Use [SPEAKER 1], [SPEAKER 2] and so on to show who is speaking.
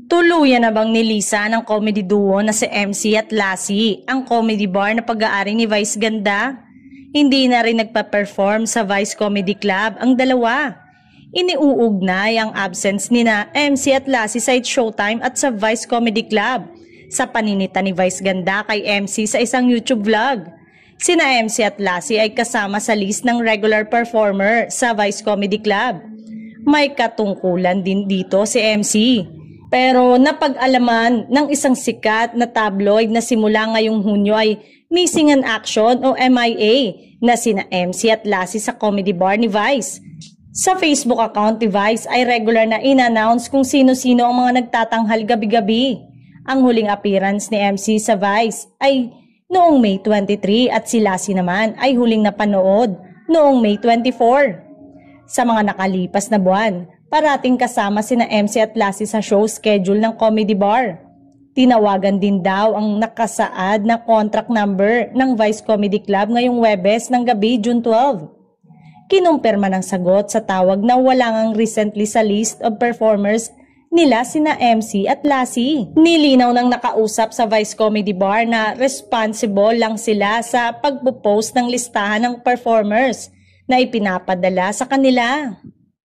[SPEAKER 1] Tuluyan na bang nilisa ng comedy duo na si MC at Lassie ang comedy bar na pag-aari ni Vice Ganda? Hindi na rin nagpa-perform sa Vice Comedy Club ang dalawa. Iniuugnay ang absence ni na MC at Lassie sa Showtime at sa Vice Comedy Club sa paninita ni Vice Ganda kay MC sa isang YouTube vlog. Sina MC at Lassie ay kasama sa list ng regular performer sa Vice Comedy Club. May katungkulan din dito si MC. Pero napag-alaman ng isang sikat na tabloid na simula ngayong Hunyo ay missing in action o MIA na sina MC at Lassie sa comedy bar ni Vice. Sa Facebook account ni Vice ay regular na in-announce kung sino-sino ang mga nagtatanghal gabi-gabi. Ang huling appearance ni MC sa Vice ay noong May 23 at si Lassie naman ay huling napanood noong May 24. Sa mga nakalipas na buwan, parating kasama sina MC at Lassie sa show schedule ng comedy bar. Tinawagan din daw ang nakasaad na contract number ng Vice Comedy Club ngayong Webes ng gabi, June 12. Kinumpirma ng sagot sa tawag na wala ngang recently sa list of performers nila sina MC at Lassie. Nilinaw ng nakausap sa Vice Comedy Bar na responsible lang sila sa pagpo-post ng listahan ng performers na ipinapadala sa kanila.